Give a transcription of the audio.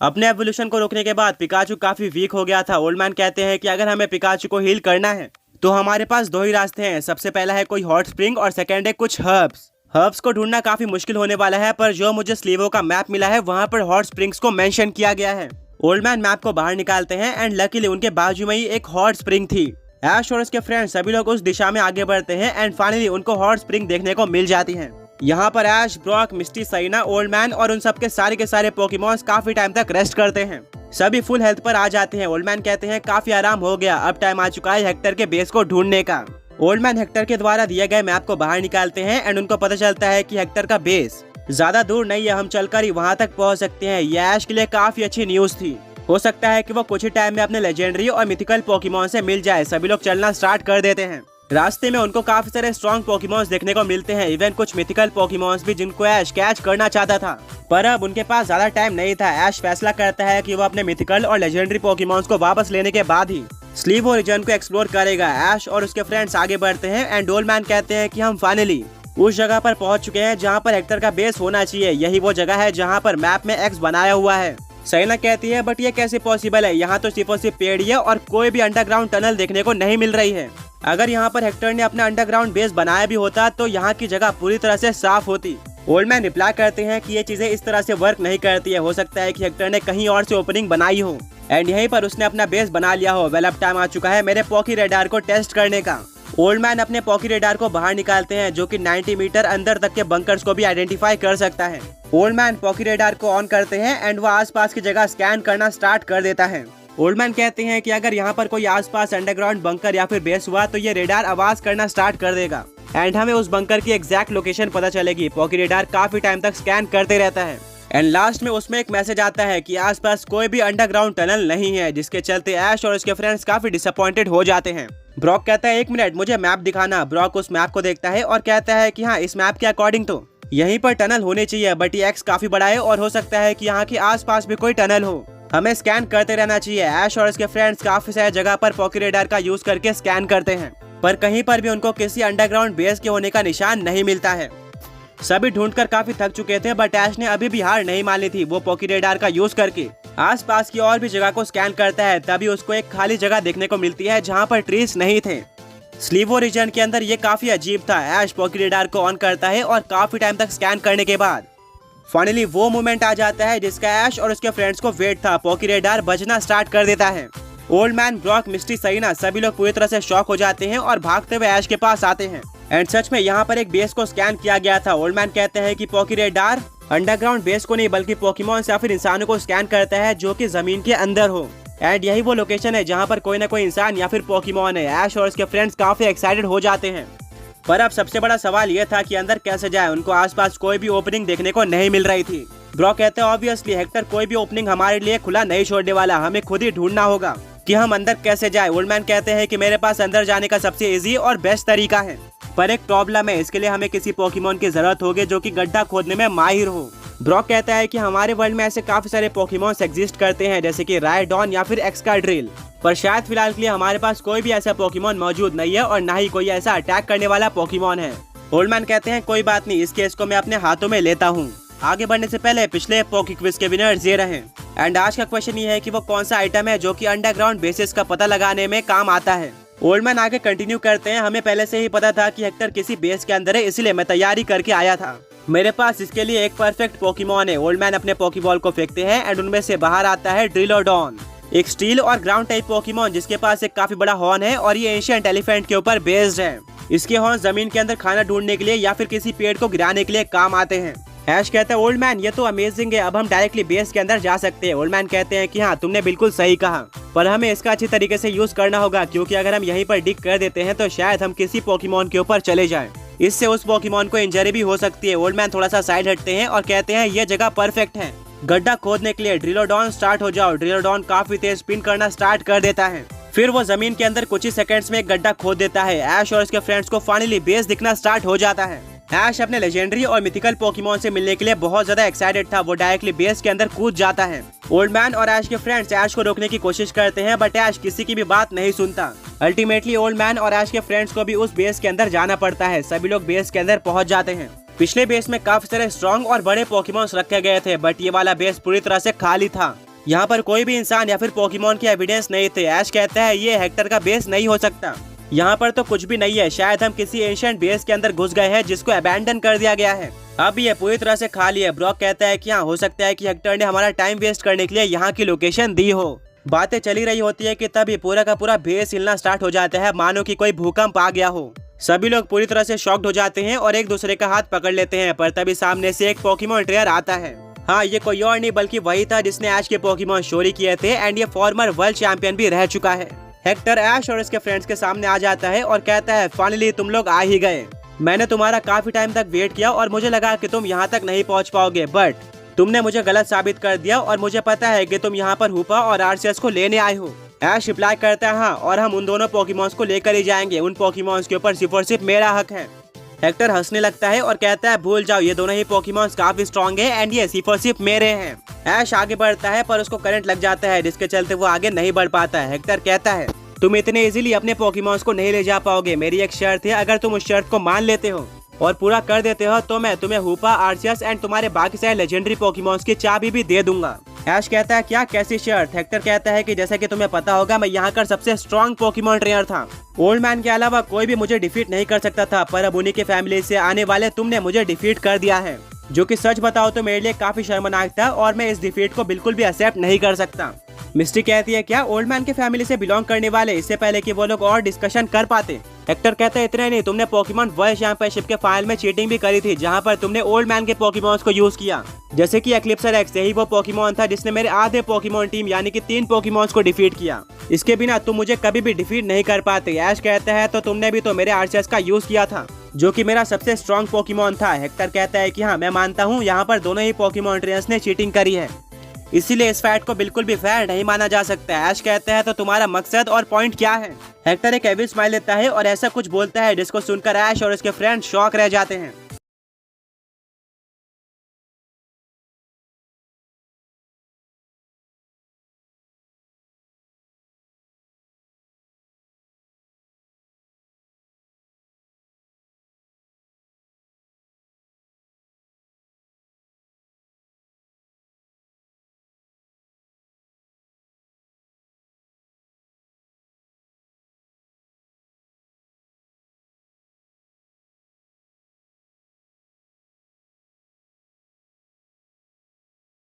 अपने एवोल्यूशन को रोकने के बाद पिकाचू काफी वीक हो गया था। ओल्ड मैन कहते हैं कि अगर हमें पिकाचू को हील करना है तो हमारे पास दो ही रास्ते हैं। सबसे पहला है कोई हॉट स्प्रिंग और सेकंड है कुछ हर्ब्स को ढूंढना काफी मुश्किल होने वाला है, पर जो मुझे स्लीवो का मैप मिला है वहाँ पर हॉट स्प्रिंग्स को मेंशन किया गया है। ओल्ड मैन मैप को बाहर निकालते हैं एंड लकीली उनके बाजू में ही एक हॉट स्प्रिंग थी। ऐश और उसके फ्रेंड्स सभी लोग उस दिशा में आगे बढ़ते हैं एंड फाइनली उनको हॉट स्प्रिंग देखने को मिल जाती है। यहाँ पर ऐश, ब्रॉक, मिस्टी, साइना, ओल्ड मैन और उन सब के सारे पोकेमॉन्स काफी टाइम तक रेस्ट करते हैं। सभी फुल हेल्थ पर आ जाते हैं। ओल्ड मैन कहते हैं काफी आराम हो गया, अब टाइम आ चुका है हेक्टर के बेस को ढूंढने का। ओल्ड मैन हेक्टर के द्वारा दिए गए मैप को बाहर निकालते हैं एंड उनको पता चलता है कि हेक्टर का बेस ज्यादा दूर नहीं है, हम चलकर ही वहाँ तक पहुँच सकते हैं। ये ऐश के लिए काफी अच्छी न्यूज थी। हो सकता है कि वो कुछ ही टाइम में अपने लेजेंडरी और मिथिकल पोकेमॉन से मिल जाए। सभी लोग चलना स्टार्ट कर देते हैं। रास्ते में उनको काफी सारे स्ट्रॉन्ग पोकेमॉन्स देखने को मिलते हैं, इवन कुछ मिथिकल पोकेमॉन्स भी जिनको ऐश कैच करना चाहता था, पर अब उनके पास ज्यादा टाइम नहीं था। ऐश फैसला करता है कि वो अपने मिथिकल और लेजेंडरी पोकेमॉन्स को वापस लेने के बाद ही स्लीवो रीजन को एक्सप्लोर करेगा। ऐश और उसके फ्रेंड्स आगे बढ़ते हैं एंड ओल्ड मैन कहते हैं कि हम फाइनली उस जगह पर पहुंच चुके हैं जहां पर हेक्टर का बेस होना चाहिए। यही वो जगह है जहां पर मैप में एक्स बनाया हुआ है। साइना कहती है बट ये कैसे पॉसिबल है, यहाँ तो सिर्फ और सिर्फ पेड़ ही है और कोई भी अंडरग्राउंड टनल देखने को नहीं मिल रही है। अगर यहाँ पर हेक्टर ने अपना अंडरग्राउंड बेस बनाया भी होता तो यहाँ की जगह पूरी तरह से साफ होती। ओल्ड मैन रिप्लाई करते हैं कि ये चीजें इस तरह से वर्क नहीं करती है, हो सकता है कि हेक्टर ने कहीं और से ओपनिंग बनाई हो एंड यहीं पर उसने अपना बेस बना लिया हो। वेल अब टाइम आ चुका है मेरे पॉकी रेडार को टेस्ट करने का। ओल्ड मैन अपने पॉकी रेडार को बाहर निकालते हैं जो कि 90 मीटर अंदर तक के बंकर्स को भी आइडेंटिफाई कर सकता है। ओल्ड मैन पॉकी रेडार को ऑन करते हैं एंड वो आसपास की जगह स्कैन करना स्टार्ट कर देता है। ओल्ड मैन कहते हैं कि अगर यहाँ पर कोई आसपास अंडरग्राउंड बंकर या फिर बेस हुआ तो ये रेडार आवाज करना स्टार्ट कर देगा एंड हमें उस बंकर की एग्जैक्ट लोकेशन पता चलेगी। पॉकी रेडार काफी टाइम तक स्कैन करते रहता है एंड लास्ट में उसमें एक मैसेज आता है कि आसपास कोई भी अंडरग्राउंड टनल नहीं है, जिसके चलते ऐश और उसके फ्रेंड्स काफी डिसअपॉइंटेड हो जाते हैं। ब्रॉक कहता है 1 मिनट मुझे मैप दिखाना। ब्रॉक उस मैप को देखता है और कहता है कि हाँ, इस मैप के अकॉर्डिंग तो यहीं पर टनल होने चाहिए, बट ये एक्स काफी बड़ा है और हो सकता है कि यहाँ के आसपास भी कोई टनल हो। हमें स्कैन करते रहना चाहिए। ऐश और उसके फ्रेंड्स काफी सारी जगह पर पॉकी रेडार का यूज करके स्कैन करते हैं, पर कहीं पर भी उनको किसी अंडरग्राउंड बेस के होने का निशान नहीं मिलता है। सभी ढूंढकर काफी थक चुके थे, बट ऐश ने अभी भी हार नहीं मानी थी। वो पॉकी रेडार का यूज करके आसपास की और भी जगह को स्कैन करता है। तभी उसको एक खाली जगह देखने को मिलती है जहाँ पर ट्रीज नहीं थे। स्लीवो रीजन के अंदर ये काफी अजीब था। ऐश पॉकी रेडार को ऑन करता है और काफी टाइम तक स्कैन करने के बाद फाइनली वो मोमेंट आ जाता है जिसका ऐश और उसके फ्रेंड्स को वेट था। पॉकी रेडार बजना स्टार्ट कर देता है। ओल्ड मैन, ब्रॉक, मिस्टी, साइना सभी लोग पूरी तरह से शॉक हो जाते हैं और भागते हुए ऐश के पास आते हैं एंड सच में यहाँ पर एक बेस को स्कैन किया गया था। ओल्ड मैन कहते हैं कि पॉकी रेडार अंडरग्राउंड बेस को नहीं बल्कि पोकेमॉन्स या फिर इंसानों को स्कैन करता है जो कि जमीन के अंदर हो एंड यही वो लोकेशन है जहाँ पर कोई ना कोई इंसान या फिर पोकेमॉन है। ऐश और उसके फ्रेंड्स काफी एक्साइटेड हो जाते हैं, पर अब सबसे बड़ा सवाल ये था कि अंदर कैसे जाए। उनको आसपास कोई भी ओपनिंग देखने को नहीं मिल रही थी। ब्रॉक कहते हैं ऑब्वियसली हेक्टर कोई भी ओपनिंग हमारे लिए खुला नहीं छोड़ने वाला, हमें खुद ही ढूंढना होगा कि हम अंदर कैसे जाए। ओल्ड मैन कहते हैं कि मेरे पास अंदर जाने का सबसे इजी और बेस्ट तरीका है, पर एक प्रॉब्लम है, इसके लिए हमें किसी पोकेमॉन की जरूरत होगी जो कि गड्ढा खोदने में माहिर हो। ब्रॉक कहता है कि हमारे वर्ल्ड में ऐसे काफी सारे पोकेमॉन्स एग्जिस्ट करते हैं जैसे कि रायडॉन या फिर एक्सकाड्रिल, पर शायद फिलहाल के लिए हमारे पास कोई भी ऐसा पोकेमॉन मौजूद नहीं है और ना ही कोई ऐसा अटैक करने वाला पोकेमॉन है। ओल्ड मैन कहते हैं कोई बात नहीं, इस केस को मैं अपने हाथों में लेता हूँ। आगे बढ़ने से पहले पिछले पोकी क्विज के विनर्स ये रहे एंड आज का क्वेश्चन ये है कि वो कौन सा आइटम है जो कि अंडरग्राउंड बेसिस का पता लगाने में काम आता है। ओल्ड मैन आगे कंटिन्यू करते हैं, हमें पहले से ही पता था कि हेक्टर किसी बेस के अंदर है, इसलिए मैं तैयारी करके आया था। मेरे पास इसके लिए एक परफेक्ट पोकेमॉन है। ओल्ड मैन अपने पोकेबॉल को फेंकते हैं एंड उनमें से बाहर आता है ड्रिलोडॉन, एक स्टील और ग्राउंड टाइप पोकेमॉन जिसके पास एक काफी बड़ा हॉर्न है और ये एंशिएंट एलिफेंट के ऊपर बेस्ड है। इसके हॉर्न जमीन के अंदर खाना ढूंढने के लिए या फिर किसी पेड़ को गिराने के लिए काम आते हैं। ऐश कहता है ओल्ड मैन ये तो अमेजिंग है, अब हम डायरेक्टली बेस के अंदर जा सकते हैं। ओल्ड मैन कहते हैं कि हाँ, तुमने बिल्कुल सही कहा, पर हमें इसका अच्छी तरीके से यूज करना होगा क्योंकि अगर हम यहीं पर डिग कर देते हैं तो शायद हम किसी पोकेमॉन के ऊपर चले जाएं। इससे उस पोकेमॉन को इंजरी भी हो सकती है। ओल्ड मैन थोड़ा सा साइड हटते हैं और कहते हैं ये जगह परफेक्ट है गड्ढा खोदने के लिए। ड्रिलोडॉन स्टार्ट हो जाओ। ड्रिलोडॉन काफी तेज स्पिन करना स्टार्ट कर देता है, फिर वो जमीन के अंदर कुछ ही सेकंड्स में एक गड्ढा खोद देता है। ऐश और उसके फ्रेंड्स को फाइनली बेस दिखना स्टार्ट हो जाता है। ऐश अपने लेजेंडरी और मिथिकल पोकेमॉन से मिलने के लिए बहुत ज्यादा एक्साइटेड था। वो डायरेक्टली बेस के अंदर कूद जाता है। ओल्ड मैन और ऐश के फ्रेंड्स ऐश को रोकने की कोशिश करते हैं, बट ऐश किसी की भी बात नहीं सुनता। अल्टीमेटली ओल्ड मैन और ऐश के फ्रेंड्स को भी उस बेस के अंदर जाना पड़ता है। सभी लोग बेस के अंदर पहुंच जाते हैं। पिछले बेस में काफी सारे स्ट्रॉन्ग और बड़े पोकेमॉन्स रखे गए थे, बट ये वाला बेस पूरी तरह से खाली था। यहाँ पर कोई भी इंसान या फिर पोकेमॉन की एविडेंस नहीं थे। ऐश कहता है ये हेक्टर का बेस नहीं हो सकता, यहाँ पर तो कुछ भी नहीं है, शायद हम किसी एंशिएंट बेस के अंदर घुस गए हैं जिसको अबैंडन कर दिया गया है। अब ये पूरी तरह से खाली है। ब्रॉक कहता है कि हाँ, हो सकता है कि हेक्टर ने हमारा टाइम वेस्ट करने के लिए यहाँ की लोकेशन दी हो। बातें चली रही होती है कि तब ये पूरा का पूरा बेस हिलना स्टार्ट हो जाता है, मानो कि कोई भूकंप आ गया हो। सभी लोग पूरी तरह से शॉक्ड हो जाते हैं और एक दूसरे का हाथ पकड़ लेते हैं, पर तभी सामने से एक पोकेमॉन ट्रेनर आता है। हाँ, ये कोई और नहीं बल्कि वही था जिसने ऐश के पोकेमॉन चोरी किए थे एंड ये फॉर्मर वर्ल्ड चैंपियन भी रह चुका है। हेक्टर ऐश और इसके फ्रेंड्स के सामने आ जाता है और कहता है फाइनली तुम लोग आ ही गए। मैंने तुम्हारा काफी टाइम तक वेट किया और मुझे लगा कि तुम यहाँ तक नहीं पहुँच पाओगे, बट तुमने मुझे गलत साबित कर दिया और मुझे पता है कि तुम यहाँ पर हुपा और आरसीएस को लेने आए हो। ऐश रिप्लाई करता है हाँ, और हम उन दोनों पोकेमॉन्स को लेकर ही जाएंगे। उन पोकेमॉन्स के ऊपर सिर्फ और सिर्फ मेरा हक है। हेक्टर हंसने लगता है और कहता है भूल जाओ, ये दोनों ही पोकेमॉन्स काफी स्ट्रॉन्ग है एंड ये सिर्फ और सिर्फ मेरे हैं। ऐश आगे बढ़ता है पर उसको करंट लग जाता है जिसके चलते वो आगे नहीं बढ़ पाता है। हेक्टर कहता है तुम इतने इजीली अपने पोकेमॉन्स को नहीं ले जा पाओगे, मेरी एक शर्त है, अगर तुम उस शर्त को मान लेते हो और पूरा कर देते हो तो मैं तुम्हें हुपा, आर्सियस एंड तुम्हारे बाकी सारे लेजेंडरी पोकेमॉन्स की चाबी भी दे दूंगा। ऐश कहता है क्या, कैसी शर्त? हेक्टर कहता है कि जैसा कि तुम्हें पता होगा मैं यहाँ का सबसे स्ट्रॉन्ग पोकेमॉन ट्रेनर था। ओल्ड मैन के अलावा कोई भी मुझे डिफीट नहीं कर सकता था, पर अब उन्हीं की फैमिली से आने वाले तुमने मुझे डिफीट कर दिया है, जो कि सच बताओ तो मेरे लिए काफी शर्मनाक था और मैं इस डिफीट को बिल्कुल भी एक्सेप्ट नहीं कर सकता। मिस्टी कहती है क्या ओल्ड मैन के फैमिली से बिलोंग करने वाले, इससे पहले कि वो लोग और डिस्कशन कर पाते। हेक्टर कहता है इतना नहीं, तुमने पोकेमॉन वर्ल्ड चैंपियनशिप के फाइनल में चीटिंग भी करी थी, जहां पर तुमने ओल्ड मैन के पोकेमॉन्स को यूज किया, जैसे कि एक्लिप्सर एक्स। यही वो पोकेमॉन था जिसने मेरे आधे पोकेमॉन टीम यानी कि 3 पोकेमॉन्स को डिफीट किया। इसके बिना तुम मुझे कभी भी डिफीट नहीं कर पाते। ऐश कहता है तो तुमने भी तो मेरे आर्सियस का यूज किया था, जो कि मेरा सबसे स्ट्रॉन्ग पोकेमॉन था। हेक्टर कहता है कि हाँ मैं मानता हूँ, यहाँ पर दोनों ही पोकेमॉन ट्रेनर्स ने चीटिंग करी है, इसीलिए इस फाइट को बिल्कुल भी फेयर नहीं माना जा सकता। ऐश कहता है तो तुम्हारा मकसद और पॉइंट क्या है? हेक्टर एक एविल स्माइल देता है और ऐसा कुछ बोलता है जिसको सुनकर ऐश और उसके फ्रेंड शॉक रह जाते हैं।